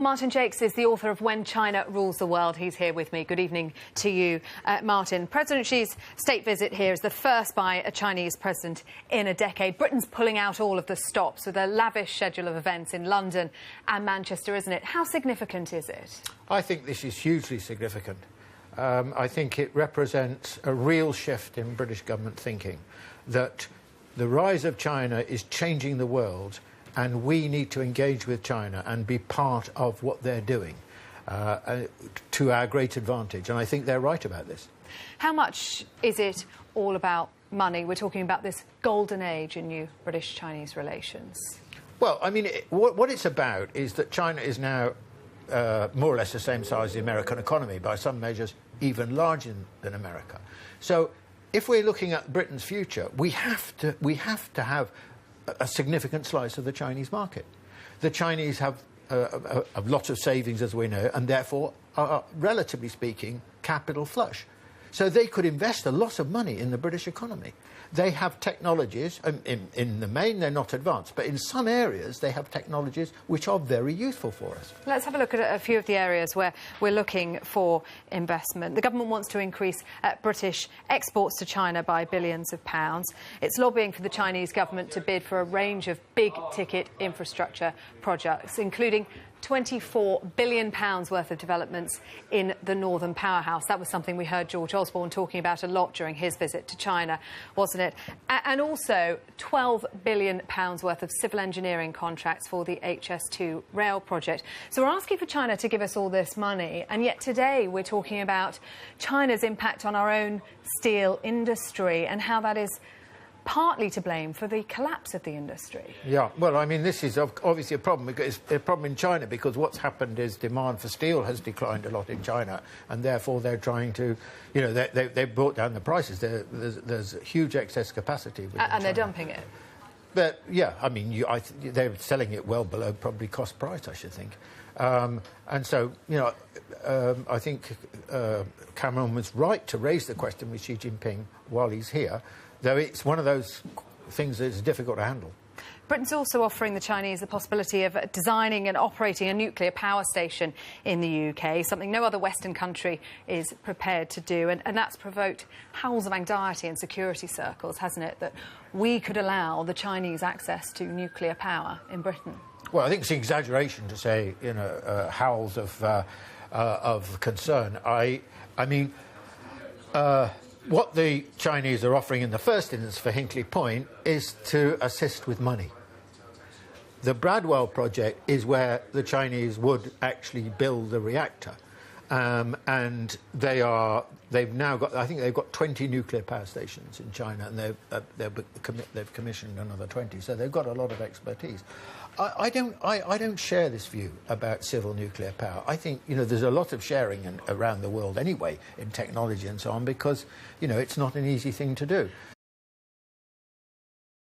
Martin Jacques is the author of When China Rules the World. He's here with me. Good evening to you, Martin. President Xi's state visit here is the first by a Chinese president in a decade. Britain's pulling out all of the stops with a lavish schedule of events in London and Manchester, isn't it? How significant is it? I think this is hugely significant. I think it represents a real shift in British government thinking, that the rise of China is changing the world, and we need to engage with China and be part of what they're doing to our great advantage. And I think they're right about this. How much is it all about money? We're talking about this golden age in new British-Chinese relations. Well, I mean, what it's about is that China is now more or less the same size as the American economy, by some measures even larger than America. So if we're looking at Britain's future, we have to have a significant slice of the Chinese market. The Chinese have a lot of savings, as we know, and therefore are, relatively speaking, capital flush. So they could invest a lot of money in the British economy. They have technologies, in the main they're not advanced, but in some areas they have technologies which are very useful for us. Let's have a look at a few of the areas where we're looking for investment. The government wants to increase British exports to China by billions of pounds. It's lobbying for the Chinese government to bid for a range of big-ticket infrastructure projects, including £24 billion worth of developments in the Northern Powerhouse. That was something we heard George Osborne talking about a lot during his visit to China, wasn't it? And also £12 billion worth of civil engineering contracts for the HS2 rail project. So we're asking for China to give us all this money, and yet today we're talking about China's impact on our own steel industry and how that is partly to blame for the collapse of the industry. Yeah, well, I mean, this is obviously a problem. It's a problem in China because what's happened is demand for steel has declined a lot in China, and therefore they're trying to, you know, they've brought down the prices. There's huge excess capacity within China. They're dumping it. But yeah, I mean, they're selling it well below probably cost price, I should think. And so, you know, I think Cameron was right to raise the question with Xi Jinping while he's here, though it's one of those things that's difficult to handle. Britain's also offering the Chinese the possibility of designing and operating a nuclear power station in the UK, something no other Western country is prepared to do. And that's provoked howls of anxiety in security circles, hasn't it, that we could allow the Chinese access to nuclear power in Britain? Well, I think it's an exaggeration to say, you know, howls of concern. I mean, what the Chinese are offering in the first instance for Hinkley Point is to assist with money. The Bradwell project is where the Chinese would actually build the reactor. And they've now got, I think they've got 20 nuclear power stations in China, and they've commissioned another 20, so they've got a lot of expertise. I don't share this view about civil nuclear power. I think, you know, there's a lot of sharing around the world anyway in technology and so on, because, you know, it's not an easy thing to do.